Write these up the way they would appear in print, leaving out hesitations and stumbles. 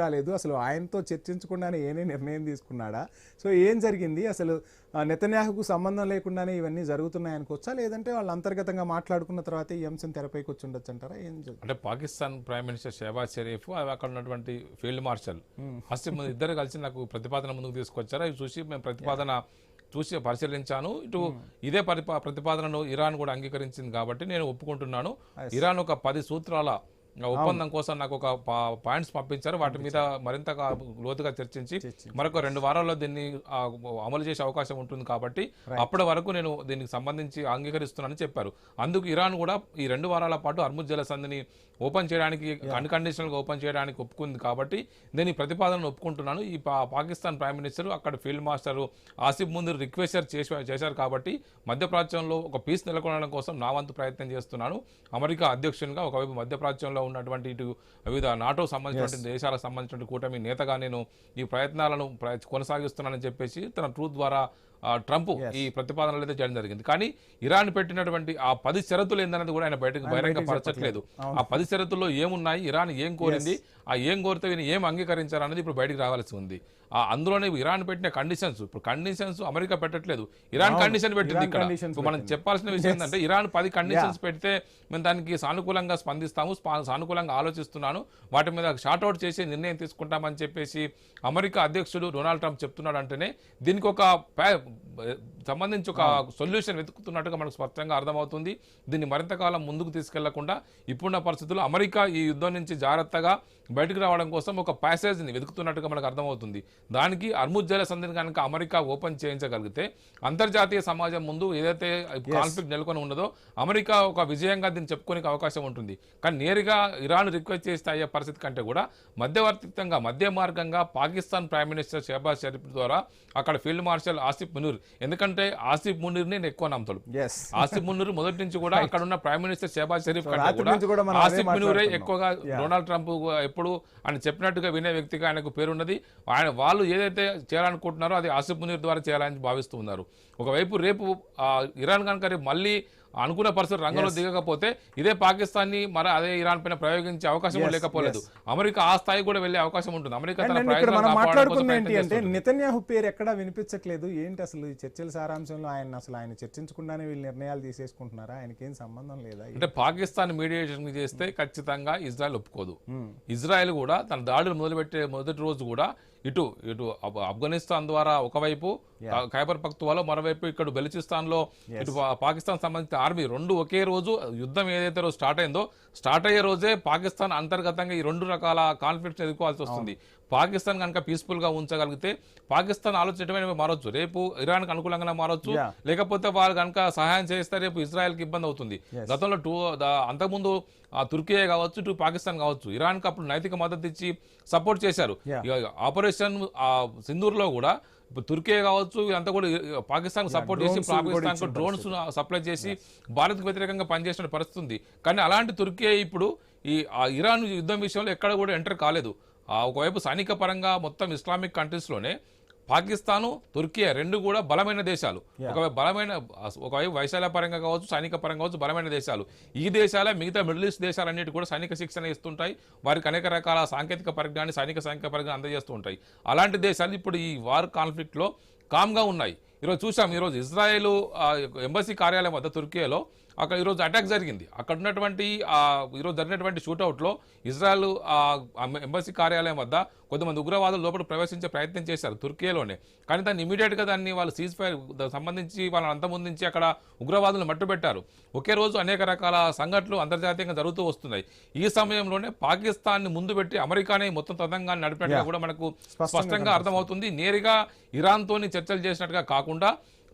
రాలేదు. అసలు ఆయనతో చర్చించకుండానే ఏనే నిర్ణయం తీసుకున్నాడా? సో ఏం జరిగింది అసలు? నెతన్యాహుకు సంబంధం లేకుండానే ఇవన్నీ జరుగుతున్నాయనుకోవచ్చా, లేదంటే వాళ్ళు అంతర్గతంగా మాట్లాడుకున్న తర్వాత ఈ అంశం తెరపైకి వచ్చి ఉండొచ్చు అంటారా? అంటే పాకిస్తాన్ ప్రైమ్ మినిస్టర్ షెహబాజ్ షరీఫ్ అక్కడ ఉన్నటువంటి ఫీల్డ్ మార్షల్ ఆసిఫ్ ఇద్దరు కలిసి నాకు ప్రతిపాదన ముందుకు తీసుకొచ్చారు. అవి చూసి మేము ప్రతిపాదన చూసి పరిశీలించాను. ఇటు ఇదే ప్రతిపాదనను ఇరాన్ కూడా అంగీకరించింది కాబట్టి నేను ఒప్పుకుంటున్నాను. ఇరాన్ ఒక 10 సూత్రాల ఒప్పందం కోసం నాకు ఒక పాయింట్స్ పంపించారు. వాటి మీద మరింత లోతుగా చర్చించి మరొక 2 వారాల్లో దీన్ని అమలు చేసే అవకాశం ఉంటుంది కాబట్టి అప్పటి వరకు నేను దీనికి సంబంధించి అంగీకరిస్తున్నానని చెప్పారు. అందుకు ఇరాన్ కూడా ఈ 2 వారాల పాటు హర్ముజ్ జలసంధిని ఓపెన్ చేయడానికి అన్కండిషనల్గా ఓపెన్ చేయడానికి ఒప్పుకుంది కాబట్టి దీని ప్రతిపాదనను ఒప్పుకుంటున్నాను. ఈ పాకిస్తాన్ ప్రైమ్ మినిస్టర్ అక్కడ ఫీల్డ్ మాస్టర్ ఆసిఫ్ ముందర్ రిక్వెస్ట్ చేశారు కాబట్టి మధ్యప్రాచ్యంలో ఒక పీస్ నెలకొనడం కోసం నా వంతు ప్రయత్నం చేస్తున్నాను. అమెరికా అధ్యక్షునిగా ఒకవైపు మధ్యప్రాచ్యంలో ఉన్నటువంటి ఇటు వివిధ నాటో సంబంధించిన దేశాలకు సంబంధించిన కూటమి నేతగా నేను ఈ ప్రయత్నాలను కొనసాగిస్తున్నానని చెప్పేసి తన ట్రూత్ ద్వారా ట్రంప్ ఈ ప్రతిపాదనలు అయితే చేయడం జరిగింది. కానీ ఇరాన్ పెట్టినటువంటి ఆ 10 షరతులు ఏందన్నది కూడా ఆయన బహిరంగ పరచట్లేదు. ఆ 10 షరతుల్లో ఏమున్నాయి, ఇరాన్ ఏం కోరింది, ఆ ఏం కోరితే ఏం అంగీకరించారనేది ఇప్పుడు బయటికి రావాల్సి ఉంది. అందులోనే ఇరాన్ పెట్టిన కండిషన్స్, ఇప్పుడు కండిషన్స్ అమెరికా పెట్టట్లేదు, ఇరాన్ కండిషన్ పెట్టింది. ఇక్కడ మనం చెప్పాల్సిన విషయం ఏంటంటే ఇరాన్ 10 కండిషన్స్ పెడితే మేము దానికి సానుకూలంగా స్పందిస్తాము, సానుకూలంగా ఆలోచిస్తున్నాను, వాటి మీద షార్ట్అవుట్ చేసి నిర్ణయం తీసుకుంటామని చెప్పేసి అమెరికా అధ్యక్షుడు డొనాల్డ్ ట్రంప్ చెప్తున్నాడు. అంటేనే దీనికి ఒక సంబంధించి ఒక సొల్యూషన్ వెతుకుతున్నట్టుగా మనకు స్పష్టంగా అర్థమవుతుంది. దీన్ని మరింత కాలం ముందుకు తీసుకెళ్లకుండా ఇప్పుడున్న పరిస్థితుల్లో అమెరికా ఈ యుద్ధం నుంచి జాగ్రత్తగా బయటకు రావడం కోసం ఒక ప్యాసేజ్ని వెతుకుతున్నట్టుగా మనకు అర్థమవుతుంది. దానికి హర్ముజ్ జలసంధిని కనుక అమెరికా ఓపెన్ చేయించగలిగితే అంతర్జాతీయ సమాజం ముందు ఏదైతే కాన్ఫ్లిక్ట్ నెలకొని ఉన్నదో అమెరికా ఒక విజయంగా దీన్ని చెప్పుకోనికి అవకాశం ఉంటుంది. కానీ నేరుగా ఇరాన్ రిక్వెస్ట్ చేస్తే అయ్యే పరిస్థితి కంటే కూడా మధ్యవర్తిత్వంగా మధ్య మార్గంగా పాకిస్తాన్ ప్రైమ్ మినిస్టర్ షెహబాజ్ షరీఫ్ ద్వారా అక్కడ ఫీల్డ్ మార్షల్ ఆసిఫ్ మునీర్, ఎందుకంటే ఆసిఫ్ మునీర్ ని ఎక్కువ నమ్ముతాడు. ఆసిఫ్ మునీర్ మొదటి నుంచి కూడా అక్కడ ఉన్న ప్రైమ్ మినిస్టర్ షెహబాజ్ షరీఫ్ కంటే కూడా ఆసిఫ్ మునీరే ఎక్కువగా డొనాల్డ్ ట్రంప్ ఎప్పుడు ఆయన చెప్పినట్టుగా వినే వ్యక్తిగా ఆయనకు పేరున్నది. వాళ్ళు ఏదైతే చేయాలనుకుంటున్నారో అది ఆసిఫ్ మునీర్ ద్వారా చేయాలని భావిస్తూ ఉన్నారు. ఒకవైపు రేపు ఇరాన్ కనుక రేపు మళ్ళీ అనుకున్న పరిస్థితి రంగంలో దిగకపోతే ఇదే పాకిస్తాన్ ని మరి అదే ఇరాన్ పైన ప్రయోగించే అవకాశం లేకపోలేదు. అమెరికా ఆ స్థాయి కూడా వెళ్లే అవకాశం ఉంటుంది. అమెరికా నెతన్యాహు పేరు ఎక్కడా వినిపించట్లేదు. ఏంటి అసలు ఈ చర్చల సారాంశంలో ఆయన చర్చించకుండానే వీళ్ళు నిర్ణయాలు తీసేసుకుంటున్నారా? ఆయనకేం సంబంధం లేదా? అంటే పాకిస్తాన్ మీడియేషన్ చేస్తే ఖచ్చితంగా ఇజ్రాయెల్ ఒప్పుకోదు. ఇజ్రాయెల్ కూడా తన దాడులు మొదలుపెట్టే మొదటి రోజు కూడా ఇటు ఆఫ్ఘనిస్తాన్ ద్వారా ఒకవైపు ఖైబర్ పఖ్తూవాలో, మరోవైపు ఇక్కడ బెలూచిస్తాన్ లో ఇటు పాకిస్తాన్ సంబంధించిన ఆర్మీ రెండు ఒకే రోజు యుద్ధం ఏదైతే రోజు స్టార్ట్ అయ్యే రోజే పాకిస్తాన్ అంతర్గతంగా ఈ 2 రకాల కాన్ఫ్లిక్ట్స్ ఎదుర్కోవాల్సి వస్తుంది. పాకిస్తాన్ కనుక పీస్ఫుల్ గా ఉంచగలిగితే పాకిస్తాన్ ఆలోచన మారొచ్చు, రేపు ఇరాన్ కు అనుకూలంగా మారొచ్చు, లేకపోతే వాళ్ళు కనుక సహాయం చేస్తే రేపు ఇజ్రాయెల్ కి ఇబ్బంది అవుతుంది. గతంలో అంతకుముందు తుర్కియే కావచ్చు, ఇటు పాకిస్తాన్ కావచ్చు, ఇరాన్ కు అప్పుడు నైతిక మద్దతు ఇచ్చి సపోర్ట్ చేశారు. ఆపరేషన్ సింధూర్ లో కూడా ఇప్పుడు తుర్కియే కావచ్చు ఇదంతా కూడా పాకిస్తాన్ సపోర్ట్ చేసి పాకిస్తాన్ కు డ్రోన్స్ సప్లై చేసి భారత్ కు వ్యతిరేకంగా పనిచేసిన పరిస్థితి ఉంది. కానీ అలాంటి తుర్కియే ఇప్పుడు ఈ ఇరాన్ యుద్ధం విషయంలో ఎక్కడ కూడా ఎంటర్ కాలేదు. ఒకవైపు సైనిక పరంగా మొత్తం ఇస్లామిక్ కంట్రీస్ లోనే పాకిస్తాను, తుర్కియా రెండు కూడా బలమైన దేశాలు. ఒకవైపు వైశాల్య పరంగా కావచ్చు, సైనిక పరంగా కావచ్చు బలమైన దేశాలు. ఈ దేశాలే మిగతా మిడిల్ ఈస్ట్ దేశాలన్నిటి కూడా సైనిక శిక్షణ ఇస్తుంటాయి, వారికి అనేక రకాల సాంకేతిక పరిజ్ఞానాన్ని సైనిక పరిజ్ఞానం అందజేస్తూ ఉంటాయి. అలాంటి దేశాలు ఇప్పుడు ఈ వార్ కాన్ఫ్లిక్ట్ లో కామ్గా ఉన్నాయి. ఈరోజు చూసాం, ఈరోజు ఇజ్రాయెల్ ఎంబసీ కార్యాలయం వద్ద తుర్కియాలో అక్కడ ఈరోజు అటాక్ జరిగింది. అక్కడ ఉన్నటువంటి ఈరోజు జరిగినటువంటి షూటౌట్లో ఇజ్రాయెల్ ఎంబసీ కార్యాలయం వద్ద కొంతమంది ఉగ్రవాదులు లోపల ప్రవేశించే ప్రయత్నం చేశారు తుర్కియాలోనే. కానీ దాన్ని ఇమీడియట్గా దాన్ని వాళ్ళు సీజ్ ఫైర్ సంబంధించి వాళ్ళని అంతమొందించి అక్కడ ఉగ్రవాదులను మట్టుబెట్టారు. ఒకే రోజు అనేక రకాల సంఘటనలు అంతర్జాతీయంగా జరుగుతూ వస్తున్నాయి. ఈ సమయంలోనే పాకిస్తాన్ని ముందు పెట్టి అమెరికానే మొత్తం తతంగాన్ని నడిపినట్టుగా కూడా మనకు స్పష్టంగా అర్థమవుతుంది. నేరుగా ఇరాన్తోని చర్చలు చేసినట్టుగా కాకుండా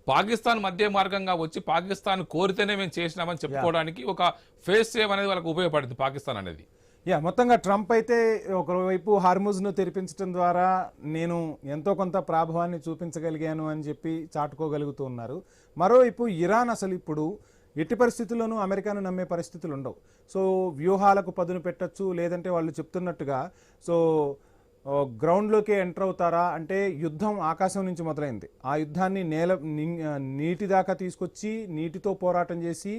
పాకిస్తాన్ మధ్య మార్గంగా వచ్చి పాకిస్తాన్ కోరితేనే మేము చేసినామని చెప్పుకోవడానికి ఒక ఫేస్ సేవ్ అనేది వాళ్ళకి ఉపయోగపడింది పాకిస్తాన్ అనేది. మొత్తంగా ట్రంప్ అయితే ఒకవైపు హార్ముజ్ను తెరిపించడం ద్వారా నేను ఎంతో కొంత ప్రాభవాన్ని చూపించగలిగాను అని చెప్పి చాటుకోగలుగుతూ ఉన్నారు. మరోవైపు ఇరాన్ అసలు ఇప్పుడు ఎట్టి పరిస్థితుల్లోనూ అమెరికాను నమ్మే పరిస్థితులు ఉండవు. సో వ్యూహాలకు పదును పెట్టచ్చు, లేదంటే వాళ్ళు చెప్తున్నట్టుగా సో గ్రౌండ్లోకి ఎంటర్ అవుతారా అంటే యుద్ధం ఆకాశం నుంచి మొదలైంది. ఆ యుద్ధాన్ని నీటి దాకా తీసుకొచ్చి నీటితో పోరాటం చేసి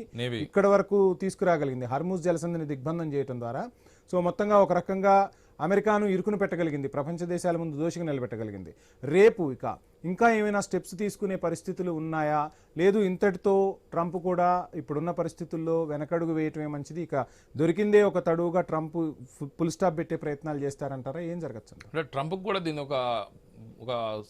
ఇక్కడ వరకు తీసుకురాగలిగింది హర్ముజ్ జలసంధిని దిగ్బంధం చేయడం ద్వారా. సో మొత్తంగా ఒక రకంగా అమెరికాను ఇరుకును పెట్టగలిగింది, ప్రపంచ దేశాల ముందు దోషిగా నిలబెట్టగలిగింది. రేపు ఇంకా ఏమైనా స్టెప్స్ తీసుకునే పరిస్థితులు ఉన్నాయా? లేదు ఇంతటితో ట్రంప్ కూడా ఇప్పుడున్న పరిస్థితుల్లో వెనకడుగు వేయటమే మంచిది, ఇక దొరికిందే ఒక తడువుగా ట్రంప్ ఫుల్ స్టాప్ పెట్టే ప్రయత్నాలు చేస్తారంటారా? ఏం జరగచ్చు? అంటే ట్రంప్ కూడా దీని ఒక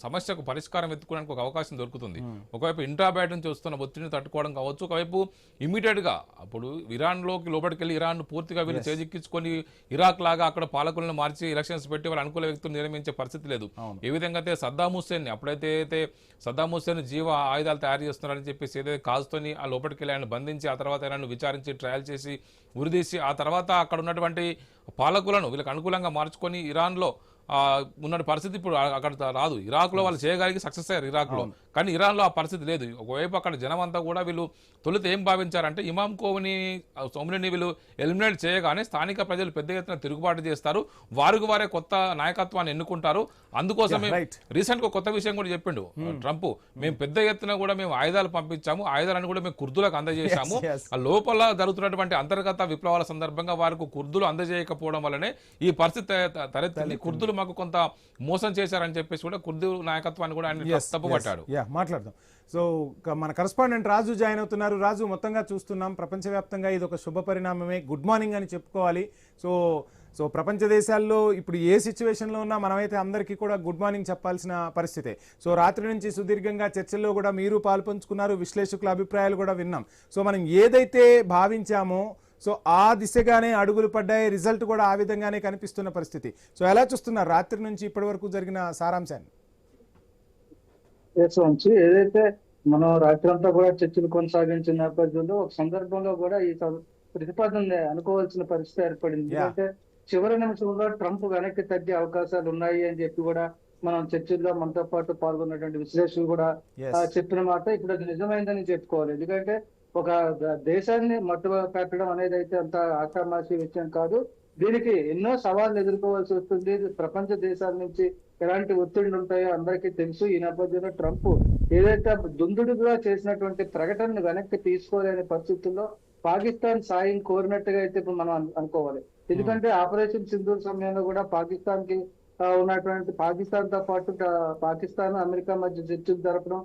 సమస్యకు పరిష్కారం ఎత్తుకోవడానికి ఒక అవకాశం దొరుకుతుంది. ఒకవైపు ఇంట్రా బయట నుంచి వస్తున్న ఒత్తిడిని తట్టుకోవడం కావచ్చు, ఒకవైపు ఇమీడియట్ గా అప్పుడు ఇరాన్ లోకి లోపలికెళ్ళి ఇరాన్ పూర్తిగా వీళ్ళు చేజిక్కించుకొని ఇరాక్ లాగా అక్కడ పాలకులను మార్చి ఎలక్షన్స్ పెట్టి వాళ్ళ అనుకూల వ్యక్తులు నిర్మించే పరిస్థితి లేదు. ఏ విధంగా అయితే సద్దాం హుస్సేన్ అప్పుడైతే సద్దాం హుస్సేన్ జీవ ఆయుధాలు తయారు చేస్తున్నారని చెప్పేసి ఏదైతే కాల్స్తోని ఆ లోపలికెళ్ళి ఆయన బంధించి ఆ తర్వాత ఆయన విచారించి ట్రయల్ చేసి ఉరిదీసి ఆ తర్వాత అక్కడ ఉన్నటువంటి పాలకులను వీళ్ళకి అనుకూలంగా మార్చుకొని ఇరాన్లో ఉన్న పరిస్థితి ఇప్పుడు అక్కడ రాదు. ఇరాక్లో వాళ్ళు చేయగలిగి సక్సెస్ అయ్యారు ఇరాక్లో, కానీ ఇరాన్లో ఆ పరిస్థితి లేదు. ఒకవైపు అక్కడ జనం అంతా కూడా వీళ్ళు తొలుత ఏం భావించారంటే ఇమాం ఖొమైనీని వీళ్ళు ఎలిమినేట్ చేయగానే స్థానిక ప్రజలు పెద్ద ఎత్తున తిరుగుబాటు చేస్తారు, వారికి వారే కొత్త నాయకత్వాన్ని ఎన్నుకుంటారు. అందుకోసమే రీసెంట్ గా కొత్త విషయం కూడా చెప్పిండు ట్రంప్, మేము పెద్ద ఎత్తున కూడా మేము ఆయుధాలు పంపించాము, ఆయుధాలను కూడా మేము కుర్దులకు అందజేశాము. ఆ లోపల జరుగుతున్నటువంటి అంతర్గత విప్లవాల సందర్భంగా వారికి కుర్దులు అందజేయకపోవడం వల్లనే ఈ పరిస్థితి తలెత్తింది. కుర్దులు మాకు కొంత మోసం చేశారని చెప్పేసి కూడా కుర్దు నాయకత్వాన్ని కూడా ఆయన తప్పుపట్టాడు. మాట్లాడదాం. సో మన కరెస్పాండెంట్ రాజు జాయిన్ అవుతున్నారు. రాజు, మొత్తంగా చూస్తున్నాం ప్రపంచవ్యాప్తంగా ఇది ఒక శుభ పరిణామమే, గుడ్ మార్నింగ్ అని చెప్పుకోవాలి. సో ప్రపంచ దేశాల్లో ఇప్పుడు ఏ సిచ్యువేషన్లో ఉన్నా మనమైతే అందరికీ కూడా గుడ్ మార్నింగ్ చెప్పాల్సిన పరిస్థితే. సో రాత్రి నుంచి సుదీర్ఘంగా చర్చల్లో కూడా మీరు పాల్పంచుకున్నారు, విశ్లేషకుల అభిప్రాయాలు కూడా విన్నాం. సో మనం ఏదైతే భావించామో సో ఆ దిశగానే అడుగులు పడ్డాయి, రిజల్ట్ కూడా ఆ విధంగానే కనిపిస్తున్న పరిస్థితి. సో ఎలా చూస్తున్నారు రాత్రి నుంచి ఇప్పటి వరకు జరిగిన సారాంశాన్ని? ఏదైతే మనం రాత్రి అంతా కూడా చర్చలు కొనసాగించిన నేపథ్యంలో ఒక సందర్భంలో కూడా ఈ ప్రతిపాదన అనుకోవాల్సిన పరిస్థితి ఏర్పడింది. ఎందుకంటే చివరి నిమిషంలో ట్రంప్ వెనక్కి తగ్గే అవకాశాలు ఉన్నాయి అని చెప్పి కూడా మనం చర్చల్లో మనతో పాటు పాల్గొన్నటువంటి విశ్లేషకులు కూడా చెప్పిన మాట ఇప్పుడు అది నిజమైందని చెప్పుకోవాలి. ఎందుకంటే ఒక దేశాన్ని మట్టు పెట్టడం అనేది అయితే అంత ఆషామాషి విషయం కాదు. దీనికి ఎన్నో సవాళ్లు ఎదుర్కోవాల్సి వస్తుంది. ప్రపంచ దేశాల నుంచి ఎలాంటి ఒత్తిళ్లు ఉంటాయో అందరికీ తెలుసు. ఈ నేపథ్యంలో ట్రంప్ ఏదైతే దుందుడుగా చేసినటువంటి ప్రకటనను వెనక్కి తీసుకోలేని పరిస్థితుల్లో పాకిస్తాన్ సాయం కోరినట్టుగా అయితే ఇప్పుడు మనం అనుకోవాలి. ఎందుకంటే ఆపరేషన్ సింధూర్ సమయంలో కూడా పాకిస్తాన్ కి ఉన్నటువంటి పాకిస్తాన్ తో పాటు పాకిస్తాన్ అమెరికా మధ్య చర్చలు జరపడం,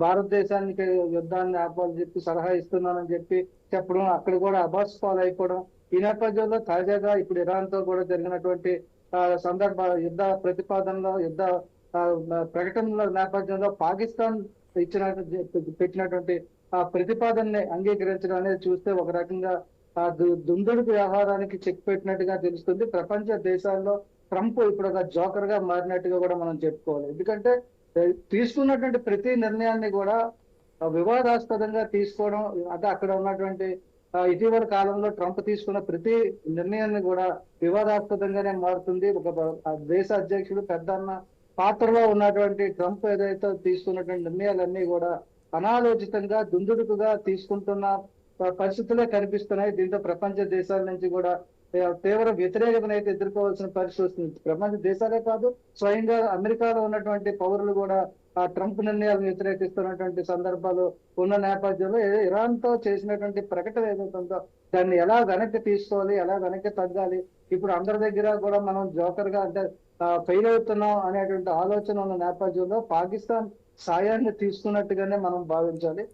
భారతదేశానికి యుద్ధాన్ని ఆపాలని చెప్పి సలహా ఇస్తున్నానని చెప్పడం, అక్కడ కూడా అబాస్ పాలు అయిపోవడం. ఈ నేపథ్యంలో తాజాగా ఇప్పుడు ఇరాన్ తో కూడా జరిగినటువంటి యుద్ధ ప్రతిపాదనలో యుద్ధ ప్రకటనల నేపథ్యంలో పాకిస్తాన్ పెట్టినటువంటి ఆ ప్రతిపాదనని అంగీకరించడం అనేది చూస్తే ఒక రకంగా దుందుడుకు వ్యవహారానికి చెక్ పెట్టినట్టుగా తెలుస్తుంది. ప్రపంచ దేశాల్లో ట్రంప్ ఇప్పుడు ఒక జోకర్ గా మారినట్టుగా కూడా మనం చెప్పుకోవాలి. ఎందుకంటే తీసుకున్నటువంటి ప్రతి నిర్ణయాన్ని కూడా వివాదాస్పదంగా తీసుకోవడం, అంటే అక్కడ ఉన్నటువంటి ఇటీవల కాలంలో ట్రంప్ తీసుకున్న ప్రతి నిర్ణయాన్ని కూడా వివాదాస్పదంగానే మారుతుంది. ఒక దేశ అధ్యక్షుడు పెద్దన్న పాత్రలో ఉన్నటువంటి ట్రంప్ ఏదైతే తీసుకున్నటువంటి నిర్ణయాలన్నీ కూడా అనాలోచితంగా దుందుడుకుగా తీసుకుంటున్న పరిస్థితులే కనిపిస్తున్నాయి. దీంతో ప్రపంచ దేశాల నుంచి కూడా తీవ్ర వ్యతిరేకతను అయితే ఎదుర్కోవాల్సిన పరిస్థితి వస్తుంది. ప్రపంచ దేశాలే కాదు, స్వయంగా అమెరికాలో ఉన్నటువంటి పౌరులు కూడా ఆ ట్రంప్ నిర్ణయాలను వ్యతిరేకిస్తున్నటువంటి సందర్భాలు ఉన్న నేపథ్యంలో ఇరాన్ తో చేసినటువంటి ప్రకటన ఏదైతుందో దాన్ని ఎలా వెనక్కి తీసుకోవాలి, ఎలా వెనక్కి తగ్గాలి, ఇప్పుడు అందరి దగ్గర కూడా మనం జోకర్ గా అంటే ఫెయిల్ అవుతున్నాం అనేటువంటి ఆలోచన ఉన్న నేపథ్యంలో పాకిస్తాన్ సాయాన్ని తీసుకున్నట్టుగానే మనం భావించాలి.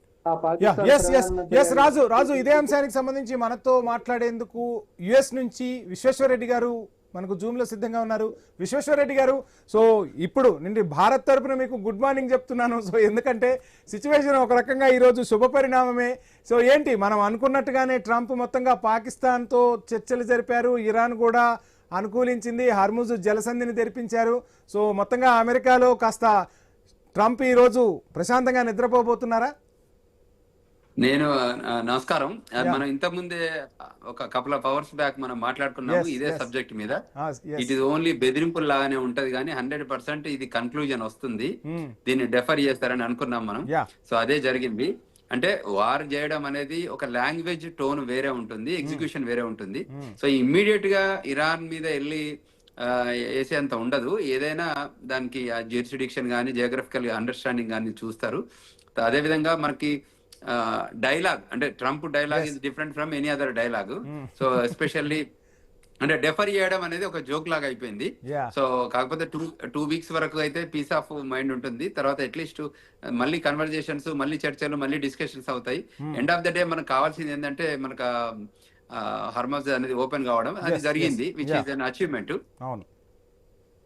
రాజు, ఇదే అంశానికి సంబంధించి మనతో మాట్లాడేందుకు యుఎస్ నుంచి విశ్వేశ్వరరెడ్డి గారు మనకు జూమ్ లో సిద్ధంగా ఉన్నారు. విశ్వేశ్వరరెడ్డి గారు, సో ఇప్పుడు నుండి భారత్ తరపున మీకు గుడ్ మార్నింగ్ చెప్తున్నాను. సో ఎందుకంటే సిచ్యువేషన్ ఒక రకంగా ఈరోజు శుభ పరిణామమే. సో ఏంటి, మనం అనుకున్నట్టుగానే ట్రంప్ మొత్తంగా పాకిస్తాన్తో చర్చలు జరిపారు, ఇరాన్ కూడా అనుకూలించింది, హర్ముజ్ జలసంధిని తెరిపించారు. సో మొత్తంగా అమెరికాలో కాస్త ట్రంప్ ఈరోజు ప్రశాంతంగా నిద్రపోబోతున్నారా? నమస్కారం. మనం ఇంతకుముందే ఒక కపుల్ ఆఫ్ అవర్స్ బ్యాక్ మనం మాట్లాడుకున్నాము ఇదే సబ్జెక్ట్ మీద. ఇట్ ఈస్ ఓన్లీ బెదిరింపులు లాగానే ఉంటది కానీ 100% ఇది కన్క్లూజన్ వస్తుంది, దీన్ని డెఫర్ చేస్తారని అనుకున్నాం మనం. సో అదే జరిగింది. అంటే వార్ చేయడం అనేది ఒక లాంగ్వేజ్ టోన్ వేరే ఉంటుంది, ఎగ్జిక్యూషన్ వేరే ఉంటుంది. సో ఇమ్మీడియట్ గా ఇరాన్ మీద వెళ్ళి వేసేంత ఉండదు. ఏదైనా దానికి ఆ జ్యూరిస్డిక్షన్ కానీ జియోగ్రఫికల్ అండర్స్టాండింగ్ కానీ చూస్తారు. అదే విధంగా మనకి డైలాగ్ అంటే Trump dialogue is different from any other dialogue. So especially అంటే డెఫర్ చేయడం అనేది ఒక జోక్ లాగా అయిపోయింది. Yeah. సో కాకపోతే టూ వీక్స్ వరకు అయితే పీస్ ఆఫ్ మైండ్ ఉంటుంది. తర్వాత అట్లీస్ట్ మళ్ళీ కన్వర్జేషన్స్, మళ్ళీ చర్చలు, మళ్ళీ డిస్కషన్స్ అవుతాయి. ఎండ్ ఆఫ్ ద డే మనకు కావాల్సింది ఏంటంటే మనకు హార్మోజ్ అనేది ఓపెన్ కావడం, అది జరిగింది, విచ్ ఈస్ అన్ అచీవ్మెంట్. అవును.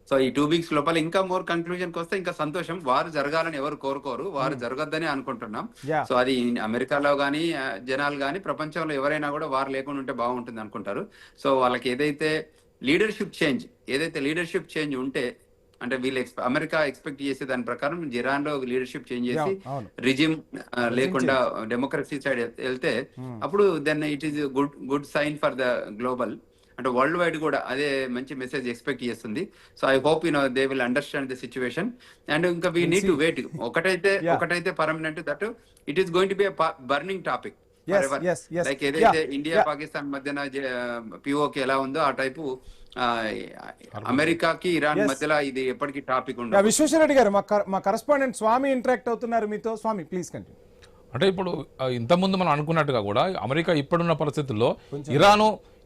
సో ఈ 2 వీక్స్ లోపల ఇంకా మోర్ కన్క్లూజన్ కి వస్తే ఇంకా సంతోషం. వారు జరగాలని ఎవరు కోరుకోరు, వారు జరగద్దని అనుకుంటున్నాం. Yeah. సో అది అమెరికాలో కానీ జనాలు కానీ ప్రపంచంలో ఎవరైనా కూడా వారు లేకుండా ఉంటే బాగుంటుంది అనుకుంటారు. సో వాళ్ళకి ఏదైతే లీడర్షిప్ చేంజ్ ఉంటే, అంటే వీళ్ళు అమెరికా ఎక్స్పెక్ట్ చేసే దాని ప్రకారం ఇరాన్ లో లీడర్షిప్ చేంజ్ చేసి అవును. రిజిమ్ లేకుండా డెమోక్రసీ సైడ్ వెళ్తే అప్పుడు then it is good sign for the global, అంటే వరల్డ్ వైడ్ కూడా అదే మంచి మెసేజ్ ఎక్స్పెక్ట్ చేస్తుంది. So I hope they will understand the situation. And ఇంకా వీ నీడ్ టు వెయిట్. ఒకటైతే permanent, that it is going to be burning topic. Like ఏదైతే India Pakistan మధ్యన పిఓకి ఎలా ఉందో ఆ టైపు అమెరికాకి ఇరాన్ మధ్యలో ఇది ఎప్పటికీ టాపిక్ ఉండదు. విశ్వేశ్వర రెడ్డి గారు, మా కరెస్పాండెంట్ స్వామి ఇంటరాక్ట్ అవుతున్నారు మీతో. స్వామి ప్లీజ్ కంటిన్యూ. అంటే ఇప్పుడు ఇంతకుముందు మనం అనుకున్నట్టుగా కూడా అమెరికా ఇప్పుడున్న పరిస్థితుల్లో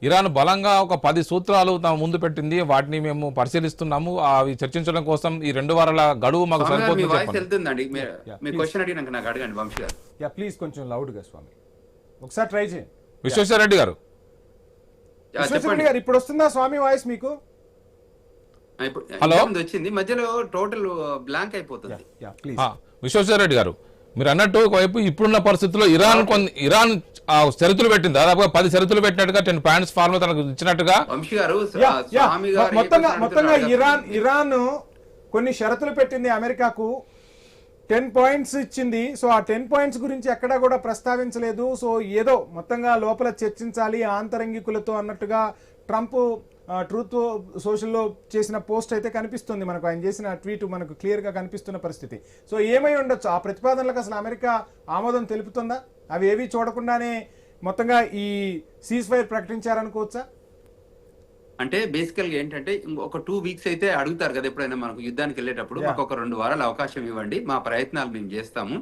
ఇరాన్ బలంగా ఒక 10 సూత్రాలు తమ ముందు పెట్టింది. వాటిని మేము పరిశీలిస్తున్నాము. అవి చర్చించడం కోసం ఈ 2 వారాల గడువు మాకు సరిపోతుంది. మీ క్వశ్చన్ అడిగినాక నాకు అడగండి వంశీ గారు. యా ప్లీజ్ కొంచెం లౌడ్ గా స్వామి ఒకసారి ట్రై చేయండి. విశ్వేశ్వర రెడ్డి గారు, ఇప్పుడు వస్తుందా స్వామి వాయిస్ మీకు? హలో, వచ్చింది, మధ్యలో టోటల్ బ్లాంక్ అయిపోతుంది. విశ్వేశ్వర రెడ్డి గారు, మీరు అన్నట్టు ఒకవైపు ఇప్పుడున్న పరిస్థితుల్లో ఇరాన్ షరతులు పెట్టింది, దాదాపుగా 10 షరతులు పెట్టినట్టుగా 10 పాయింట్స్ ఫార్ములా తనకు ఇచ్చినట్టుగా. వంశీ గారు, మొత్తంగా ఇరాన్ కొన్ని షరతులు పెట్టింది అమెరికాకు, 10 పాయింట్స్ ఇచ్చింది. సో ఆ 10 పాయింట్స్ గురించి ఎక్కడా కూడా ప్రస్తావించలేదు. సో ఏదో మొత్తంగా లోపల చర్చించాలి ఆంతరంగికులతో అన్నట్టుగా ట్రంప్ ట్రూత్ సోషల్లో చేసిన పోస్ట్ అయితే కనిపిస్తుంది మనకు. ఆయన చేసిన ట్వీట్ మనకు క్లియర్గా కనిపిస్తున్న పరిస్థితి. సో ఏమై ఉండొచ్చు ఆ ప్రతిపాదనలకు? అసలు అమెరికా ఆమోదం తెలుపుతుందా? అవి ఏవి చూడకుండానే మొత్తంగా ఈ సీజ్ ఫైర్ ప్రకటించారనుకోవచ్చా? అంటే బేసికల్ గా ఏంటంటే ఒక 2 వీక్స్ అయితే అడుగుతారు కదా ఎప్పుడైనా మనకు యుద్ధానికి వెళ్ళేటప్పుడు, మాకు ఒక 2 వారాలు అవకాశం ఇవ్వండి, మా ప్రయత్నాలు మేము చేస్తాము,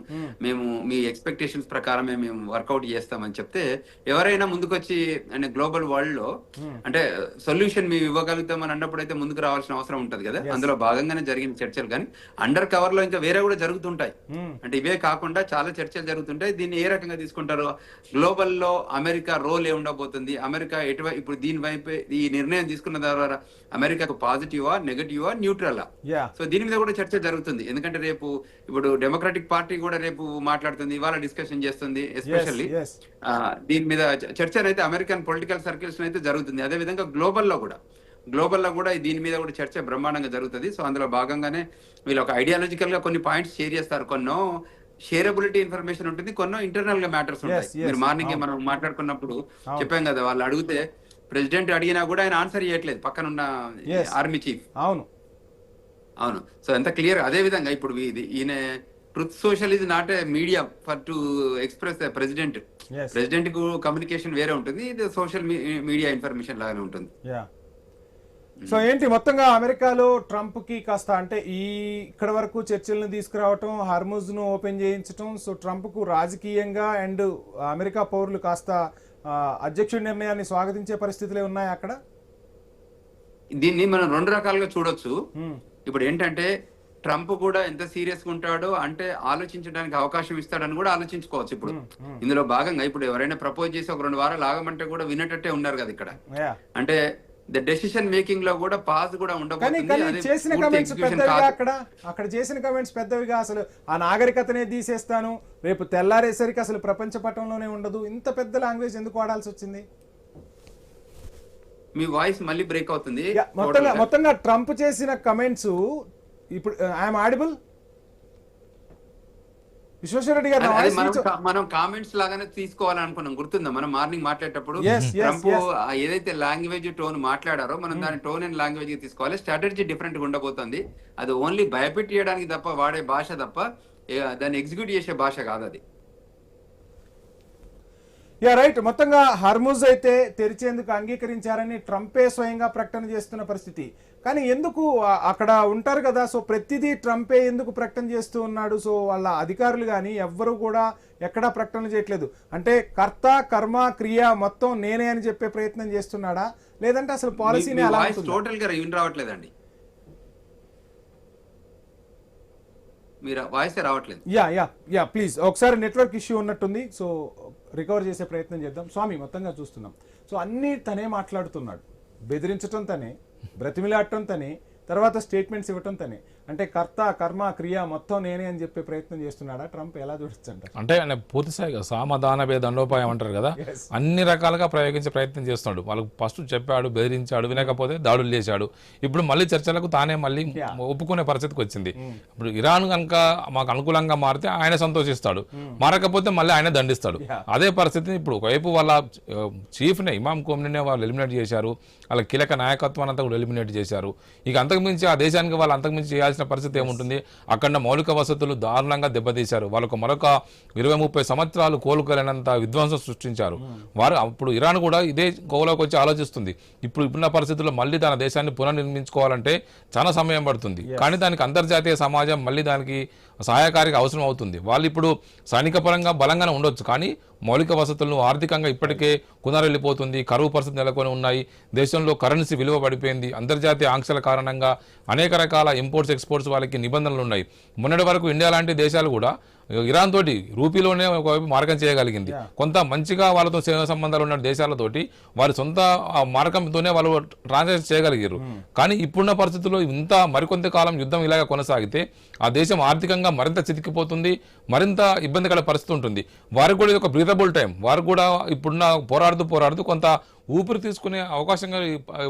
మేము మీ ఎక్స్పెక్టేషన్స్ ప్రకారమే మేము వర్కౌట్ చేస్తామని చెప్తే ఎవరైనా ముందుకొచ్చి అంటే గ్లోబల్ వరల్డ్ లో అంటే సొల్యూషన్ మేము ఇవ్వగలుగుతామని అన్నప్పుడు అయితే ముందుకు రావాల్సిన అవసరం ఉంటది కదా. అందులో భాగంగానే జరిగిన చర్చలు, కానీ అండర్ కవర్ లో ఇంకా వేరే కూడా జరుగుతుంటాయి. అంటే ఇవే కాకుండా చాలా చర్చలు జరుగుతుంటాయి. దీన్ని ఏ రకంగా తీసుకుంటారు? గ్లోబల్ లో అమెరికా రోల్ ఏ ఉండబోతుంది, అమెరికా ఇప్పుడు దీని వైపు ఈ నిర్ణయం తీసుకున్న ద్వారా అమెరికాకు పాజిటివా, నెగటివా, న్యూట్రలా? సో దీని మీద కూడా చర్చ జరుగుతుంది. ఎందుకంటే రేపు ఇప్పుడు డెమోక్రాటిక్ పార్టీ కూడా రేపు మాట్లాడుతుంది, ఇవాళ డిస్కషన్ చేస్తుంది. ఎస్పెషల్లీ దీని మీద చర్చ అయితే అమెరికన్ పొలిటికల్ సర్కిల్స్ అయితే జరుగుతుంది. అదే విధంగా గ్లోబల్ లో కూడా దీని మీద కూడా చర్చ బ్రహ్మాండంగా జరుగుతుంది. సో అందులో భాగంగానే వీళ్ళు ఒక ఐడియాలజికల్ గా కొన్ని పాయింట్స్ షేర్ చేస్తారు. కొన్నో షేరబిలిటీ ఇన్ఫర్మేషన్ ఉంటుంది, కొన్నో ఇంటర్నల్ గా మ్యాటర్స్ ఉంటాయి. మీరు మార్నింగ్ మనం మాట్లాడుకున్నప్పుడు చెప్పాం కదా, వాళ్ళు అడిగితే ప్రెసిడెంట్ అడిగినా కూడా ఆయన ఆన్సర్ చేయట్లేదు, పక్కనున్న ఆర్మీ చీఫ్. అవును. సో ఎంత క్లియర్. అదే విధంగా ఇప్పుడు ఈయన truth social is not a media for to express president కు కమ్యూనికేషన్ వేరే ఉంటుంది, ఇది సోషల్ మీడియా ఇన్ఫర్మేషన్ లాగానే ఉంటుంది. సో ఏంటి మొత్తంగా అమెరికాలో ట్రంప్ కి కాస్త అంటే ఇక్కడ వరకు చర్చలను తీసుకురావటం, హార్మూజ్ ను ఓపెన్ చేయించటం, సో ట్రంప్ కు రాజకీయంగా అండ్ అమెరికా పౌరులు కాస్త అధ్యక్షుడి నిర్ణయాన్ని స్వాగతించే పరిస్థితులే ఉన్నాయి అక్కడ. దీన్ని మనం 2 రకాలుగా చూడొచ్చు. ఇప్పుడు ఏంటంటే ట్రంప్ కూడా ఎంత సీరియస్ గా ఉంటాడో అంటే ఆలోచించడానికి అవకాశం ఇస్తాడని కూడా ఆలోచించుకోవచ్చు. ఇప్పుడు ఇందులో భాగంగా ఇప్పుడు ఎవరైనా ప్రపోజ్ చేసి ఒక 2 వారాలు ఆగమంటే కూడా వినేటట్టే ఉన్నారు కదా ఇక్కడ. అంటే డెసిషన్ మేకింగ్ లో కూడా పాస్ కూడా ఉండబోతుంది. చేసిన కమెంట్స్ పెద్దవిగా అక్కడ చేసిన కమెంట్స్ పెద్దవిగా, అసలు ఆ నాగరికతనే తీసేస్తాను, రేపు తెల్లారేసరికి అసలు ప్రపంచ పటంలోనే ఉండదు, ఇంత పెద్ద లాంగ్వేజ్ ఎందుకు వాడాల్సి వచ్చింది? మీ వాయిస్ మళ్ళీ బ్రేక్ అవుతుంది. మొత్తంగా ట్రంప్ చేసిన కమెంట్స్ ఇప్పుడు ఐఎమ్ ఆడిబుల్ విశ్వేశ్వర రెడ్డి గారు? మనం కామెంట్స్ లాగానే తీసుకోవాలనుకున్నాం, గుర్తుందా మనం మార్నింగ్ మాట్లాడేటప్పుడు ట్రంప్ ఏదైతే లాంగ్వేజ్ టోన్ మాట్లాడారో మనం దాని టోన్ అండ్ లాంగ్వేజ్ తీసుకోవాలి. స్ట్రాటజీ డిఫరెంట్ గా ఉండబోతుంది. అది ఓన్లీ భయపెట్టేయడానికి తప్ప వాడే భాష తప్ప దాన్ని ఎగ్జిక్యూట్ చేసే భాష కాదు అది. Yeah right. మొత్తంగా హర్ముజ్ అయితే తెరిచేందుకు అంగీకరించారని ట్రంపే స్వయంగా ప్రకటన చేస్తున్న పరిస్థితి. కానీ ఎందుకు అక్కడ ఉంటారు కదా, సో ప్రతిదీ ట్రంపే ఎందుకు ప్రకటన చేస్తూ ఉన్నాడు? సో వాళ్ళ అధికారులు కానీ ఎవ్వరూ కూడా ఎక్కడా ప్రకటన చేయట్లేదు. అంటే కర్త కర్మ క్రియ మొత్తం నేనే అని చెప్పే ప్రయత్నం చేస్తున్నాడా, లేదంటే అసలు పాలసీని అలా టోటల్ గా రివ్యూ రావట్లేదండి, మీరు వాయిస్ రావట్లేదు. యా ప్లీజ్, ఒకసారి నెట్వర్క్ ఇష్యూ ఉన్నట్టుంది, సో రికవర్ చేసే ప్రయత్నం చేద్దాం. స్వామి, మొత్తంగా చూస్తున్నాం, సో అన్నీ తనే మాట్లాడుతున్నాడు, బెదిరించటం తనే, బ్రతిమిలాడటం తనే, తర్వాత స్టేట్మెంట్స్ ఇవ్వటం తనే. అంటే కర్త కర్మ క్రియ మొత్తం నేనే అని చెప్పే ప్రయత్నం చేస్తున్నాడా ట్రంప్? ఎలా చూడొచ్చంట? అంటే ఆయన పూర్తిస్థాయిగా సామధానభే దండోపాయం అంటారు కదా, అన్ని రకాలుగా ప్రయోగించే ప్రయత్నం చేస్తున్నాడు. వాళ్ళకు ఫస్ట్ చెప్పాడు, బెదిరించాడు, వినకపోతే దాడులు చేశాడు. ఇప్పుడు మళ్ళీ చర్చలకు తానే మళ్ళీ ఒప్పుకునే పరిస్థితికి వచ్చింది. ఇప్పుడు ఇరాన్ కనుక మాకు అనుకూలంగా మారితే ఆయన సంతోషిస్తాడు, మారకపోతే మళ్ళీ ఆయన దండిస్తాడు. అదే పరిస్థితిని ఇప్పుడు ఒకవైపు వాళ్ళ చీఫ్నే ఇమాం ఖోమ్నీనే వాళ్ళు ఎలిమినేట్ చేశారు, వాళ్ళ కీలక నాయకత్వాన్ని అంతా కూడా ఎలిమినేట్ చేశారు. ఇక అంతకుమించి ఆ దేశానికి వాళ్ళు అంతకుమించి చేయాల్సిన పరిస్థితి ఏముంటుంది? అక్కడ మౌలిక వసతులు దారుణంగా దెబ్బతీశారు. వాళ్ళకు మరొక 20-30 సంవత్సరాలు కోలుకోలేనంత విధ్వంసం సృష్టించారు. వారు అప్పుడు ఇరాన్ కూడా ఇదే గోలోకి వచ్చి ఆలోచిస్తుంది. ఇప్పుడున్న పరిస్థితుల్లో మళ్ళీ తన దేశాన్ని పునర్నిర్మించుకోవాలంటే చాలా సమయం పడుతుంది. కానీ దానికి అంతర్జాతీయ సమాజం మళ్ళీ దానికి సహాయకారిగా అవసరం అవుతుంది. వాళ్ళు ఇప్పుడు సైనిక పరంగా బలంగానే ఉండొచ్చు, కానీ మౌలిక వసతులను ఆర్థికంగా ఇప్పటికే కునరెళ్ళిపోతుంది. కరువు పరిస్థితి నెలకొని ఉన్నాయి. దేశంలో కరెన్సీ విలువ పడిపోయింది. అంతర్జాతీయ ఆంక్షల కారణంగా అనేక రకాల ఇంపోర్ట్స్ ఎక్స్పోర్ట్స్ వాళ్ళకి నిబంధనలు ఉన్నాయి. మొన్నటి వరకు ఇండియా లాంటి దేశాలు కూడా ఇరాన్ తోటి రూపీలోనే ఒకవైపు మార్గం చేయగలిగింది. కొంత మంచిగా వాళ్ళతో సేవ సంబంధాలు ఉన్న దేశాలతోటి వారి సొంత మార్గంతోనే వాళ్ళు ట్రాన్సాక్షన్ చేయగలిగారు. కానీ ఇప్పుడున్న పరిస్థితుల్లో ఇంత మరికొంత కాలం యుద్ధం ఇలాగ కొనసాగితే ఆ దేశం ఆర్థికంగా మరింత చితికిపోతుంది, మరింత ఇబ్బందికర పరిస్థితి ఉంటుంది. వారికి కూడా ఇది ఒక బ్రీతబుల్ టైం. వారు కూడా ఇప్పుడున్న పోరాడుతూ కొంత ఊపిరి తీసుకునే అవకాశంగా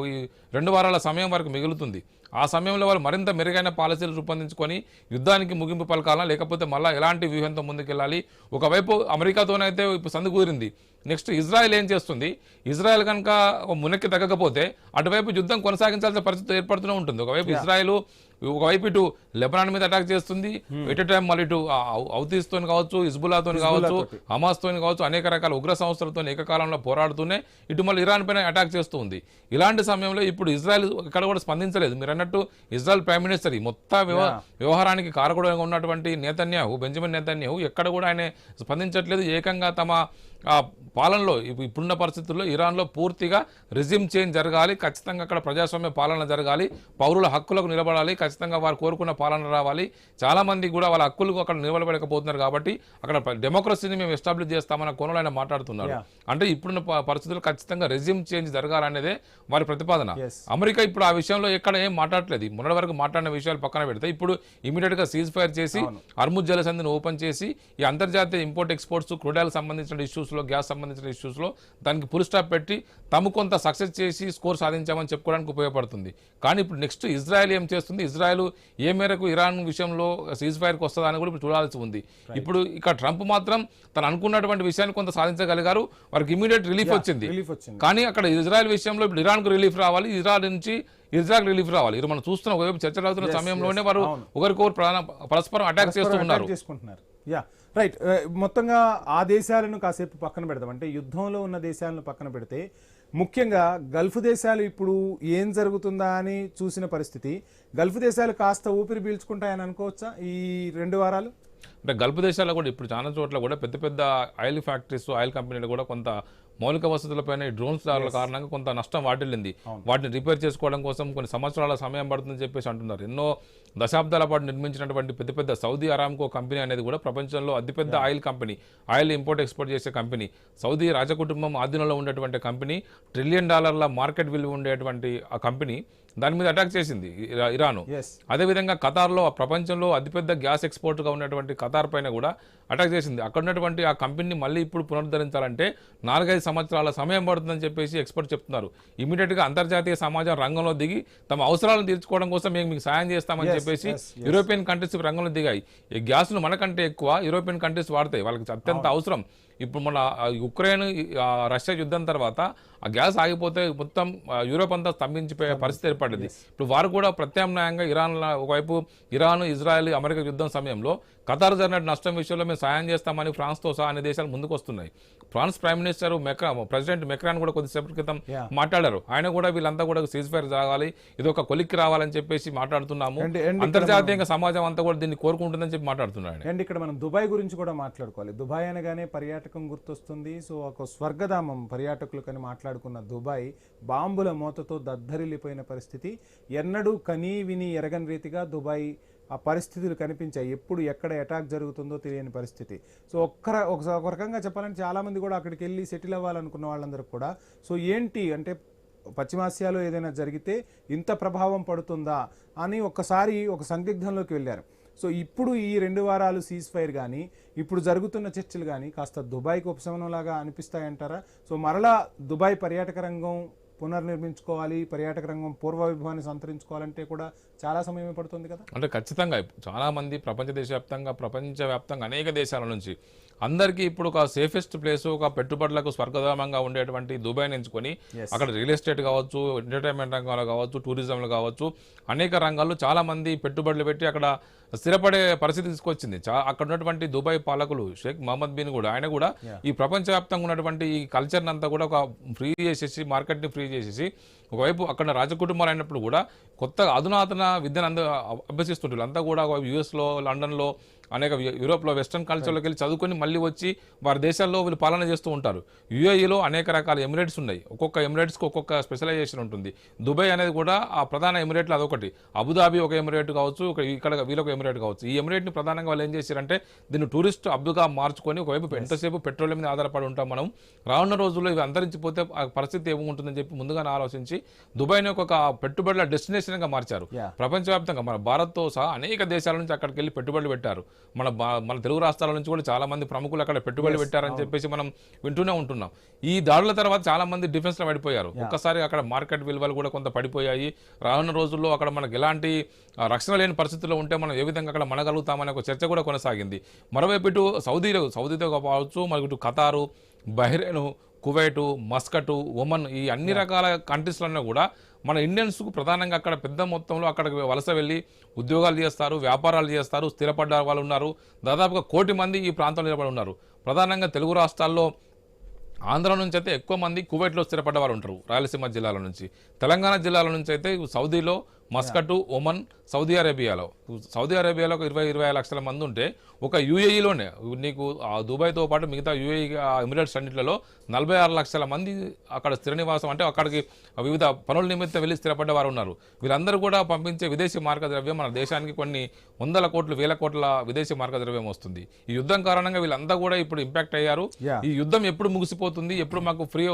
ఈ 2 వారాల సమయం వరకు మిగులుతుంది. ఆ సమయంలో వాళ్ళు మరింత మెరుగైన పాలసీలు రూపొందించుకొని యుద్ధానికి ముగింపు పలకాలా, లేకపోతే మళ్ళీ ఎలాంటి వ్యూహంతో ముందుకెళ్ళాలి? ఒకవైపు అమెరికాతోనైతే ఇప్పుడు సందు కూరింది, నెక్స్ట్ ఇజ్రాయెల్ ఏం చేస్తుంది? ఇజ్రాయెల్ కనుక మునక్కి తగ్గకపోతే అటువైపు యుద్ధం కొనసాగించాల్సిన పరిస్థితి ఏర్పడుతూనే ఉంటుంది. ఒకవైపు ఇజ్రాయెల్ ఒకవైపు ఇటు లెబనాన్ మీద అటాక్ చేస్తుంది, ఎట్ టైం మళ్ళీ ఇటు హౌతీస్తో కావచ్చు, హిజ్బుల్లాతో కావచ్చు, హమాస్తో కావచ్చు, అనేక రకాల ఉగ్ర సంస్థలతో ఏకకాలంలో పోరాడుతూనే ఇటు మళ్ళీ ఇరాన్ పైన అటాక్ చేస్తూ ఉంది. ఇలాంటి సమయంలో ఇప్పుడు ఇజ్రాయెల్ ఇక్కడ కూడా స్పందించలేదు. మీరు అన్నట్టు ఇజ్రాయెల్ ప్రైమ్ మినిస్టర్ ఈ మొత్తం వ్యవహారానికి కారకుడుగా ఉన్నటువంటి బెంజమిన్ నెతన్యాహు ఎక్కడ కూడా ఆయన స్పందించట్లేదు. ఏకంగా తమ పాలనలో ఇప్పుడున్న పరిస్థితుల్లో ఇరాన్లో పూర్తిగా రెజిమ్ చేంజ్ జరగాలి, ఖచ్చితంగా అక్కడ ప్రజాస్వామ్య పాలన జరగాలి, పౌరుల హక్కులకు నిలబడాలి, ఖచ్చితంగా వారు కోరుకున్న పాలన రావాలి. చాలామంది కూడా వాళ్ళ హక్కులకు అక్కడ నిలబడలేకపోతున్నారు కాబట్టి అక్కడ డెమోక్రసీని మేము ఎస్టాబ్లిష్ చేస్తామన్న కోణంలో ఆయన మాట్లాడుతున్నారు. అంటే ఇప్పుడున్న పరిస్థితుల్లో ఖచ్చితంగా రెజిమ్ చేంజ్ జరగాలనేదే వారి ప్రతిపాదన. అమెరికా ఇప్పుడు ఆ విషయంలో ఎక్కడ ఏం మాట్లాడలేదు. మొన్నటి వరకు మాట్లాడిన విషయాలు పక్కన పెడితే ఇప్పుడు ఇమీడియట్ గా సీజ్ ఫైర్ చేసి హర్ముజ్ జలసంధిని ఓపెన్ చేసి ఈ అంతర్జాతీయ ఇంపోర్ట్ ఎక్స్పోర్ట్స్, క్రూడాయిల్ సంబంధించిన ఇష్యూస్ లో, గ్యాస్ సంబంధించిన ఇష్యూస్ లో దానికి ఫుల్ స్టాప్ పెట్టి తమ కొంత సక్సెస్ చేసి స్కోర్ సాధించామని చెప్పుకోవడానికి ఉపయోగపడుతుంది. కానీ ఇప్పుడు నెక్స్ట్ ఇజ్రాయెల్ ఏం చేస్తుంది, ఇజ్రాయెల్ ఏ మేరకు ఇరాన్ విషయంలో సీజ్ ఫైర్కి వస్తుందని కూడా ఇప్పుడు చూడాల్సి ఉంది. ఇప్పుడు ఇక ట్రంప్ మాత్రం తను అనుకున్నటువంటి విషయాన్ని కొంత సాధించగలిగారు, వారికి ఇమీడియట్ రిలీఫ్ వచ్చింది. కానీ అక్కడ ఇజ్రాయెల్ విషయంలో ఇప్పుడు ఇరాన్కు రిలీఫ్ రావాలి, ఇజ్రాయెల్ నుంచి ఇజ్రాయెల్ రిలీఫ్ రావాలి. ఇది మనం చూస్తున్న ఒకవైపు చర్చలు అవుతున్న సమయంలోనే వారు ఒకరికొకరు పరస్పరం అటాక్ చేస్తూ ఉన్నారు. రైట్. మొత్తంగా ఆ దేశాలను కాసేపు పక్కన పెడదాం. అంటే యుద్ధంలో ఉన్న దేశాలను పక్కన పెడితే ముఖ్యంగా గల్ఫ్ దేశాలు ఇప్పుడు ఏం జరుగుతుందా అని చూసిన పరిస్థితి. గల్ఫ్ దేశాలు కాస్త ఊపిరి పీల్చుకుంటాయని అనుకోవచ్చా ఈ 2 వారాలు? అంటే గల్ఫ్ దేశాల్లో కూడా ఇప్పుడు చాలా చోట్ల కూడా పెద్ద పెద్ద ఆయిల్ ఫ్యాక్టరీస్, ఆయిల్ కంపెనీలు కూడా కొంత మౌలిక వసతులపైన డ్రోన్స్ దాడుల కారణంగా కొంత నష్టం వాటిల్లింది. వాటిని రిపేర్ చేసుకోవడం కోసం కొన్ని సంవత్సరాల సమయం పడుతుందని చెప్పేసి అంటున్నారు. ఎన్నో దశాబ్దాల పాటు నిర్మించినటువంటి పెద్ద పెద్ద సౌదీ అరామ్కో కంపెనీ అనేది కూడా ప్రపంచంలో అతిపెద్ద oil company, oil import export చేసే కంపెనీ, సౌదీ రాజకుటుంబం ఆధీనంలో ఉండేటువంటి కంపెనీ, $1 ట్రిలియన్ మార్కెట్ విలువ ఉండేటువంటి ఆ కంపెనీ దాని మీద అటాక్ చేసింది ఇరాను. అదేవిధంగా ఖతార్లో ప్రపంచంలో అతిపెద్ద గ్యాస్ ఎక్స్పోర్ట్గా ఉన్నటువంటి ఖతార్ పైన కూడా అటాక్ చేసింది. అక్కడ ఉన్నటువంటి ఆ కంపెనీని మళ్ళీ ఇప్పుడు పునరుద్ధరించాలంటే 4-5 సంవత్సరాల సమయం పడుతుందని చెప్పేసి ఎక్స్పర్ట్ చెప్తున్నారు. ఇమీడియట్గా అంతర్జాతీయ సమాజం రంగంలో దిగి తమ అవసరాలను తీర్చుకోవడం కోసం మేము మీకు సాయం చేస్తామని చెప్పేసి యూరోపియన్ కంట్రీస్ రంగంలో దిగాయి. ఈ గ్యాస్ను మనకంటే ఎక్కువ యూరోపియన్ కంట్రీస్ వాడతాయి, వాళ్ళకి అత్యంత అవసరం. ఇప్పుడు మన ఉక్రెయిన్ రష్యా యుద్ధం తర్వాత ఆ గ్యాస్ ఆగిపోతే మొత్తం యూరోప్ అంతా స్తంభించిపోయే పరిస్థితి ఏర్పడింది. ఇప్పుడు వారు కూడా ప్రత్యామ్నాయంగా ఒకవైపు ఇరాన్, ఇజ్రాయెల్, అమెరికా యుద్ధం సమయంలో ఖతార్ జరిగిన నష్టం విషయంలో మేము సాయం చేస్తామని ఫ్రాన్స్తో సహా అనే దేశాలు ముందుకు వస్తున్నాయి. France prime minister president Macron కూడా కొద్దిసేపటి క్రితం మాట్లాడారు. ఆయన కూడా వీళ్ళంతా కూడా సీజ్ ఫైర్ జరగాలి, ఇది ఒక కొలిక్కి రావాలని చెప్పేసి మాట్లాడుతున్నాము. అంతర్జాతీయంగా సమాజం అంతా కూడా దీన్ని కోరుకుంటుందని చెప్పి మాట్లాడుతున్నాడు. అండ్ ఇక్కడ మనం దుబాయ్ గురించి కూడా మాట్లాడుకోవాలి. దుబాయ్ అనగానే పర్యాటకం గుర్తొస్తుంది. సో ఒక స్వర్గధామం పర్యాటకులకని మాట్లాడుకున్న దుబాయ్ బాంబుల మూతతో దద్దరిల్లిపోయిన పరిస్థితి. ఎన్నడూ కనీ విని ఎరగని రీతిగా దుబాయ్ ఆ పరిస్థితులు కనిపించాయి. ఎప్పుడు ఎక్కడ అటాక్ జరుగుతుందో తెలియని పరిస్థితి. సో ఒక రకంగా చెప్పాలంటే చాలామంది కూడా అక్కడికి వెళ్ళి సెటిల్ అవ్వాలనుకున్న వాళ్ళందరూ కూడా సో ఏంటి అంటే పశ్చిమాసియాలో ఏదైనా జరిగితే ఇంత ప్రభావం పడుతుందా అని ఒక్కసారి ఒక సందిగ్ధంలోకి వెళ్ళారు. సో ఇప్పుడు ఈ 2 వారాలు సీజ్ ఫైర్ కానీ ఇప్పుడు జరుగుతున్న చర్చలు కానీ కాస్త దుబాయ్కి ఉపశమనంలాగా అనిపిస్తాయంటారా? సో మరలా దుబాయ్ పర్యాటక రంగం పునర్నిర్మించుకోవాలి, పర్యాటక రంగం పూర్వ వైభవాన్ని సంతరించుకోవాలంటే కూడా చాలా సమయం పడుతుంది కదా. అంటే ఖచ్చితంగా చాలా మంది ప్రపంచవ్యాప్తంగా అనేక దేశాల నుంచి అందరికీ ఇప్పుడు ఒక సేఫెస్ట్ ప్లేస్, ఒక పెట్టుబడులకు స్వర్గధామంగా ఉండేటువంటి దుబాయ్ని ఎంచుకొని అక్కడ రియల్ ఎస్టేట్ కావచ్చు, ఎంటర్టైన్మెంట్ రంగంలో కావచ్చు, టూరిజంలో కావచ్చు, అనేక రంగాల్లో చాలా మంది పెట్టుబడులు పెట్టి అక్కడ స్థిరపడే పరిస్థితి తీసుకొచ్చింది. అక్కడ ఉన్నటువంటి దుబాయ్ పాలకులు షేక్ మహమ్మద్ బిన్ కూడా ఆయన కూడా ఈ ప్రపంచవ్యాప్తంగా ఉన్నటువంటి ఈ కల్చర్ని అంతా కూడా ఒక ఫ్రీ చేసేసి, మార్కెట్ని ఫ్రీ చేసేసి, ఒకవైపు అక్కడ రాజకుటుంబాలు అయినప్పుడు కూడా కొత్తగా అధునాతన విద్యను అభ్యసిస్తుంటారు. అంతా కూడా యుఎస్లో, లండన్లో, అనేక యూరోప్లో వెస్ట్రన్ కల్చర్లోకి వెళ్ళి చదువుకొని మళ్ళీ వచ్చి వారి దేశాల్లో వీళ్ళు పాలన చేస్తూ ఉంటారు. యుఏఈలో అనేక రకాల ఎమిరేట్స్ ఉన్నాయి. ఒక్కొక్క ఎమిరేట్స్కి ఒక్కొక్క స్పెషలైజేషన్ ఉంటుంది. దుబాయ్ అనేది కూడా ఆ ప్రధాన ఎమిరేట్లు అదొకటి. అబుదాబి ఒక ఎమిరేట్ కావచ్చు, ఇక్కడ వీళ్ళొక ఎమిరేట్ కావచ్చు. ఈ ఎమిరేట్ని ప్రధానంగా వాళ్ళు ఏం చేశారంటే దీన్ని టూరిస్ట్ హబ్గా మార్చుకొని ఒకవైపు ఎంతసేపు పెట్రోలియం మీద ఆధారపడి ఉంటాం మనం, రానున్న రోజుల్లో ఇవి అంతరించిపోతే ఆ పరిస్థితి ఏముంటుందని చెప్పి ముందుగానే ఆలోచించి దుబాయ్ని ఒక పెట్టుబడుల డెస్టినేషన్గా మార్చారు. ప్రపంచవ్యాప్తంగా మన భారత్తో సహా అనేక దేశాల నుంచి అక్కడికి వెళ్ళి పెట్టుబడులు పెట్టారు. మన తెలుగు రాష్ట్రాల నుంచి కూడా చాలా మంది ప్రముఖులు అక్కడ పెట్టుబడులు పెట్టారని చెప్పేసి మనం వింటూనే ఉంటున్నాం. ఈ దాడుల తర్వాత చాలా మంది డిఫెన్స్ లో పడిపోయారు. ఒక్కసారి అక్కడ మార్కెట్ విలువలు కూడా కొంత పడిపోయాయి. రానున్న రోజుల్లో అక్కడ మనకు ఎలాంటి రక్షణ లేని పరిస్థితుల్లో ఉంటే మనం ఏ విధంగా అక్కడ మనగలుగుతామనే ఒక చర్చ కూడా కొనసాగింది. మరోవైపు ఇటు సౌదీతో కావచ్చు, మరి ఇటు ఖతారు, బహ్రెయిన్, కువైటు, మస్కటు, ఒమన్, ఈ అన్ని రకాల కంట్రీస్లలో కూడా మన ఇండియన్స్కు ప్రధానంగా అక్కడ పెద్ద మొత్తంలో అక్కడికి వలస వెళ్ళి ఉద్యోగాలు చేస్తారు, వ్యాపారాలు చేస్తారు, స్థిరపడ్డ వాళ్ళు ఉన్నారు. దాదాపుగా 1 కోటి మంది ఈ ప్రాంతంలో నిలబడి ఉన్నారు. ప్రధానంగా తెలుగు రాష్ట్రాల్లో ఆంధ్ర నుంచి అయితే ఎక్కువ మంది కువైట్లో స్థిరపడ్డ వాళ్ళు ఉంటారు, రాయలసీమ జిల్లాల నుంచి. తెలంగాణ జిల్లాల నుంచి అయితే సౌదీలో, మస్కటు, ఒమన్, సౌదీ అరేబియాలో ఒక 20-25 లక్షల మంది ఉంటే ఒక యుఏఈలోనే నీకు దుబాయ్తో పాటు మిగతా యుఏఈ ఎమిరేట్స్ అన్నింటిలో 46 లక్షల మంది అక్కడ స్థిర నివాసం, అంటే అక్కడికి వివిధ పనుల నిమిత్తం వెళ్ళి స్థిరపడ్డ వారు ఉన్నారు. వీళ్ళందరూ కూడా పంపించే విదేశీ మార్గ ద్రవ్యం మన దేశానికి కొన్ని 100 కోట్లు 1000 కోట్ల విదేశీ మార్గ ద్రవ్యం వస్తుంది. ఈ యుద్ధం కారణంగా వీళ్ళంతా కూడా ఇప్పుడు ఇంపాక్ట్ అయ్యారు. ఈ యుద్ధం ఎప్పుడు ముగిసిపోతుంది, ఎప్పుడు మాకు ఫ్రీ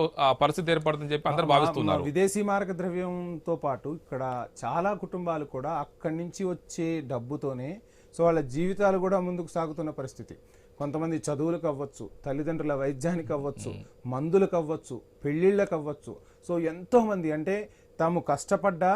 పరిస్థితి ఏర్పడుతుందని చెప్పి అందరూ భావిస్తున్నారు. విదేశీ మార్గ ద్రవ్యంతో పాటు ఇక్కడ చాలా కుటుంబాలు కూడా అక్కడి నుంచి వచ్చే డబ్బుతోనే సో వాళ్ళ జీవితాలు కూడా ముందుకు సాగుతున్న పరిస్థితి. కొంతమంది చదువులకు అవ్వచ్చు, తల్లిదండ్రుల వైద్యానికి అవ్వచ్చు, మందులకు అవ్వచ్చు, పెళ్ళిళ్ళకు అవ్వచ్చు. సో ఎంతోమంది అంటే తాము కష్టపడ్డా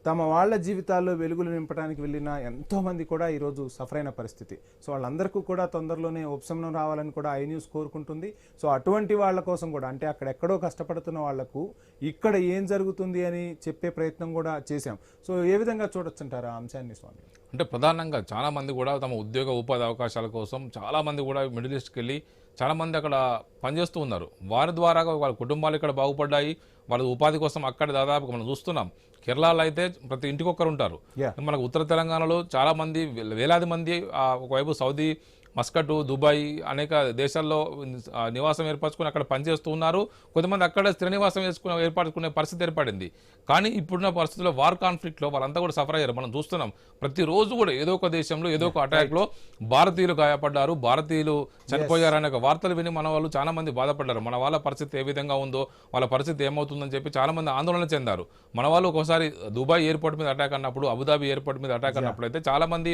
తమ వాళ్ళ జీవితాల్లో వెలుగులు నింపడానికి వెళ్ళిన ఎంతోమంది కూడా ఈరోజు సఫర్ అయిన పరిస్థితి. సో వాళ్ళందరికీ కూడా తొందరలోనే ఉపశమనం రావాలని కూడా ఐ న్యూస్ కోరుకుంటుంది. సో అటువంటి వాళ్ళ కోసం కూడా అంటే అక్కడెక్కడో కష్టపడుతున్న వాళ్లకు ఇక్కడ ఏం జరుగుతుంది అని చెప్పే ప్రయత్నం కూడా చేశాం. సో ఏ విధంగా చూడొచ్చుంటారు ఆ అంశాన్ని స్వామి? అంటే ప్రధానంగా చాలామంది కూడా తమ ఉద్యోగ ఉపాధి అవకాశాల కోసం చాలామంది కూడా మిడిల్ ఈస్ట్కి వెళ్ళి చాలామంది అక్కడ పనిచేస్తూ ఉన్నారు. వారి ద్వారా వాళ్ళ కుటుంబాలు ఇక్కడ బాగుపడ్డాయి. వాళ్ళ ఉపాధి కోసం అక్కడ దాదాపు మనం చూస్తున్నాం. కేరళలో అయితే ప్రతి ఇంటికి ఒక్కరు ఉంటారు. మనకు ఉత్తర తెలంగాణలో చాలా మంది, వేలాది మంది ఒకవైపు సౌదీ, మస్కటు, దుబాయ్ అనేక దేశాల్లో నివాసం ఏర్పరచుకుని అక్కడ పనిచేస్తూ ఉన్నారు. కొంతమంది అక్కడ స్థిర నివాసం ఏర్పరచుకునే పరిస్థితి ఏర్పడింది. కానీ ఇప్పుడున్న పరిస్థితుల్లో వార్ కాన్ఫ్లిక్ట్లో వాళ్ళంతా కూడా సఫర్ అయ్యారు. మనం చూస్తున్నాం ప్రతిరోజు కూడా ఏదో ఒక దేశంలో ఏదో ఒక అటాక్లో భారతీయులు గాయపడ్డారు, భారతీయులు చనిపోయారు అనే వార్తలు విని మన వాళ్ళు చాలా మంది బాధపడ్డారు. మన వాళ్ళ పరిస్థితి ఏ విధంగా ఉందో, వాళ్ళ పరిస్థితి ఏమవుతుందని చెప్పి చాలా మంది ఆందోళన చెందారు. మన వాళ్ళు ఒకసారి దుబాయ్ ఎయిర్పోర్ట్ మీద అటాక్ అన్నప్పుడు, అబుదాబి ఎయిర్పోర్ట్ మీద అటాక్ అన్నప్పుడు అయితే చాలా మంది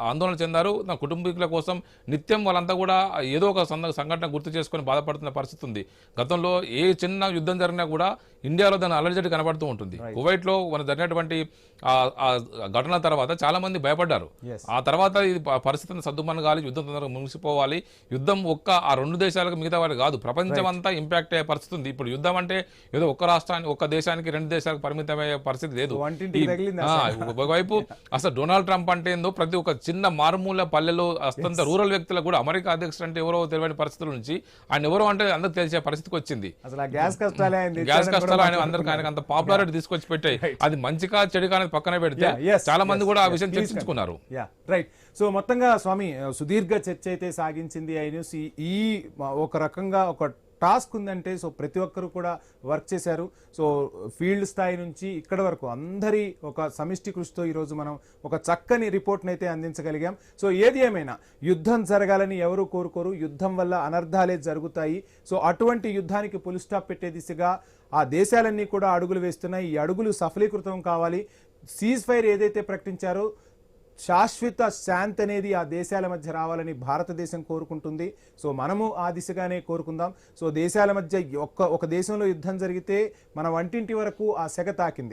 ఆందోళన చెందారు. నా కుటుంబీకుల కోసం నిత్యం వాళ్ళంతా కూడా ఏదో ఒక సంఘటన గుర్తు చేసుకొని బాధపడుతున్న పరిస్థితి ఉంది. గతంలో ఏ చిన్న యుద్ధం జరిగినా కూడా ఇండియాలో దాని అలర్జీ కనబడుతూ ఉంటుంది. కువైట్లో మన జరిగినటువంటి ఘటన తర్వాత చాలా మంది భయపడ్డారు. ఆ తర్వాత ఇది పరిస్థితిని సర్దుమణగాలి, యుద్ధం తొందరగా ముగిసిపోవాలి. యుద్ధం ఆ 2 దేశాలకు మిగతా వారు కాదు, ప్రపంచం అంతా ఇంపాక్ట్ అయ్యే పరిస్థితి ఉంది. ఇప్పుడు యుద్ధం అంటే ఏదో ఒక్క దేశానికి 2 దేశాలకు పరిమితమయ్యే పరిస్థితి లేదు. ఒకవైపు అసలు డొనాల్డ్ ట్రంప్ అంటే ఏందో ప్రతి ఒక్క చిన్న మారుమూల పల్లెలో అత్యంత రూరల్ వ్యక్తులకు కూడా అమెరికా అధ్యక్షుడు అంటే ఎవరో తెలియని పరిస్థితుల నుంచి ఆయన ఎవరో అంటే అందరికి తెలిసే పరిస్థితికి వచ్చింది. అసలు ఆ గ్యాస్ కష్టాలే ఆయన గ్యాస్ తెచ్చాడని కష్టాలు కూడా ఆయన అందరికి ఆయనకు అంత పాపులారిటీ తీసుకొచ్చి పెట్టాయి. అది మంచిగా చెడుగా అనేది పక్కన పెడితే yes, చాలా మంది yes, కూడా ఆ yes, విషయం please చర్చించుకున్నారు. Yeah right. సో మొత్తంగా స్వామి సుదీర్ఘ చర్చ అయితే సాగించింది ఐ న్యూస్. ఈ ఒక రకంగా ఒక టాస్క్ ఉందంటే సో ప్రతి ఒక్కరు కూడా వర్క్ చేశారు. సో ఫీల్డ్ స్థాయి నుంచి ఇక్కడ వరకు అందరి ఒక సమిష్టి కృషితో ఈరోజు మనం ఒక చక్కని రిపోర్ట్ని అయితే అందించగలిగాం. సో ఏది ఏమైనా యుద్ధం జరగాలని ఎవరు కోరుకోరు, యుద్ధం వల్ల అనర్థాలే జరుగుతాయి. సో అటువంటి యుద్ధానికి పుల్ స్టాప్ పెట్టే దిశగా ఆ దేశాలన్నీ కూడా అడుగులు వేస్తున్నాయి. ఈ అడుగులు సఫలీకృతం కావాలి. సీజ్ ఫైర్ ఏదైతే ప్రకటించారో శాశ్వత శాంతి అనేది ఆ దేశాల మధ్య రావాలని భారతదేశం కోరుకుంటుంది. సో మనము ఆ దిశగానే కోరుకుందాం. సో దేశాల మధ్య ఒక దేశంలో యుద్ధం జరిగితే మన వంటింటి వరకు ఆ సెగ తాకింది.